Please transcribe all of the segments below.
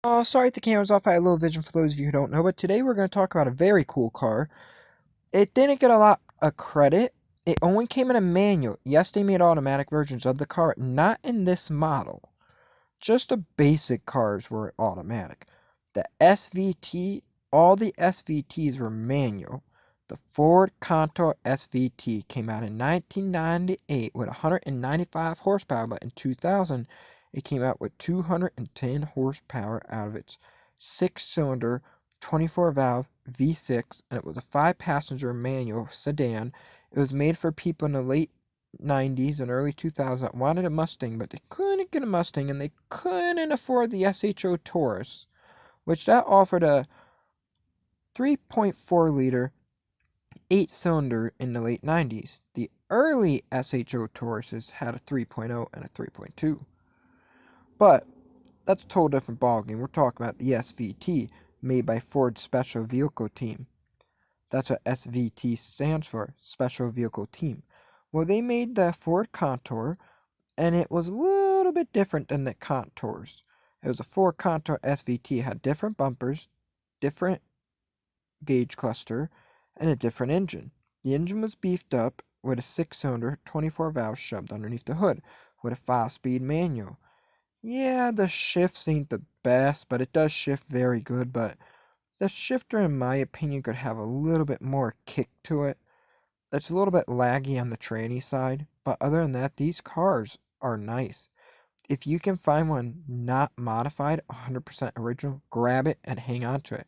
Oh, sorry the camera's off. I had low vision for those of you who don't know, but today we're going to talk about a very cool car. It didn't get a lot of credit. It only came in a manual. Yes, they made automatic versions of the car, not in this model. Just the basic cars were automatic. The SVT, all the SVTs were manual. The Ford Contour SVT came out in 1998 with 195 horsepower, but in 2000 it came out with 210 horsepower out of its 6-cylinder 24-valve V6, and it was a 5-passenger manual sedan. It was made for people in the late 90s and early 2000s that wanted a Mustang, but they couldn't get a Mustang, and they couldn't afford the SHO Taurus, which that offered a 3.4-liter 8-cylinder in the late 90s. The early SHO Tauruses had a 3.0 and a 3.2. But that's a total different ballgame. We're talking about the SVT, made by Ford's Special Vehicle Team. That's what SVT stands for, Special Vehicle Team. Well, they made the Ford Contour, and it was a little bit different than the Contours. It was a Ford Contour SVT. It had different bumpers, different gauge cluster, and a different engine. The engine was beefed up with a 6-cylinder 24-valve shoved underneath the hood with a 5-speed manual. Yeah, the shifts ain't the best, but it does shift very good, but the shifter, in my opinion, could have a little bit more kick to it. It's a little bit laggy on the tranny side, but other than that, these cars are nice. If you can find one not modified, 100% original, grab it and hang on to it.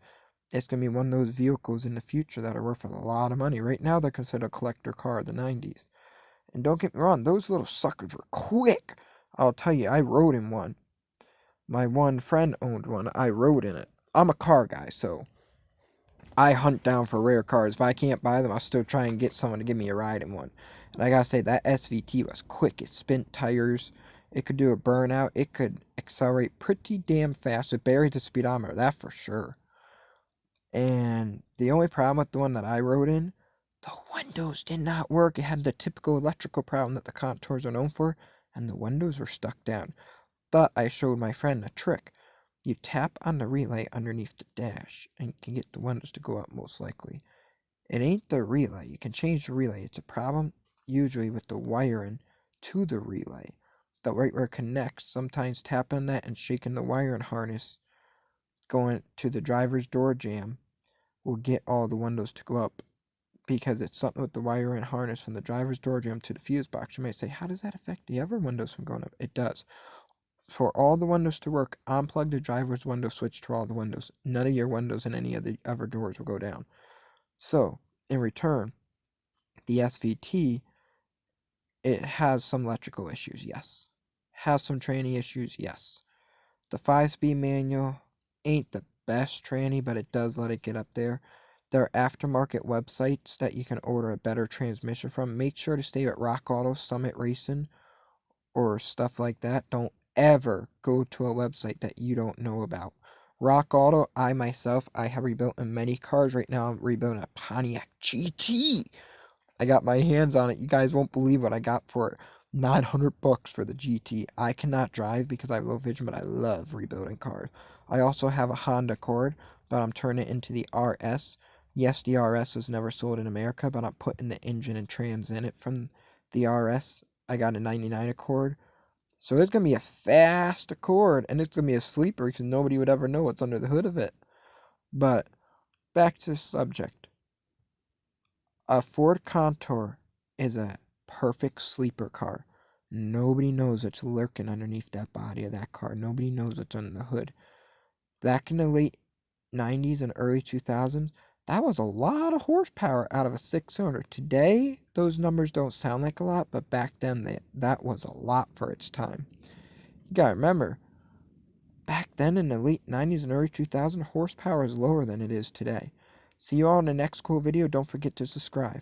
It's going to be one of those vehicles in the future that are worth a lot of money. Right now, they're considered a collector car of the 90s. And don't get me wrong, those little suckers were quick. I'll tell you, I rode in one. My one friend owned one. I rode in it. I'm a car guy, so I hunt down for rare cars. If I can't buy them, I'll still try and get someone to give me a ride in one. And I gotta say, that SVT was quick. It spent tires. It could do a burnout. It could accelerate pretty damn fast. It buried the speedometer, that for sure. And the only problem with the one that I rode in, the windows did not work. It had the typical electrical problem that the Contours are known for, and the windows were stuck down. But I showed my friend a trick. You tap on the relay underneath the dash, and you can get the windows to go up most likely. It ain't the relay. You can change the relay. It's a problem usually with the wiring to the relay. But right where it connects, sometimes tapping that and shaking the wiring harness going to the driver's door jamb will get all the windows to go up, because it's something with the wiring harness from the driver's door jamb to the fuse box. You might say, how does that affect the other windows from going up? It does. For all the windows to work, unplug the driver's window switch to all the windows. None of your windows in any of the other doors will go down. So, in return, the SVT, it has some electrical issues, yes. Has some tranny issues, yes. The 5-speed manual ain't the best tranny, but it does let it get up there. There are aftermarket websites that you can order a better transmission from. Make sure to stay at Rock Auto, Summit Racing, or stuff like that. Don't ever go to a website that you don't know about. Rock Auto, I myself, I have rebuilt in many cars. Right now, I'm rebuilding a Pontiac GT. I got my hands on it. You guys won't believe what I got for it. $900 for the GT. I cannot drive because I have low vision, but I love rebuilding cars. I also have a Honda Accord, but I'm turning it into the RS. Yes, the RS was never sold in America, but I'm putting the engine and trans in it from the RS. I got a 99 Accord. So it's going to be a fast Accord, and it's going to be a sleeper because nobody would ever know what's under the hood of it. But back to the subject. A Ford Contour is a perfect sleeper car. Nobody knows what's lurking underneath that body of that car. Nobody knows what's under the hood. Back in the late 90s and early 2000s, that was a lot of horsepower out of a 6-cylinder. Today, those numbers don't sound like a lot, but back then, that was a lot for its time. You gotta remember, back then in the late 90s and early 2000s, horsepower is lower than it is today. See you all in the next cool video. Don't forget to subscribe.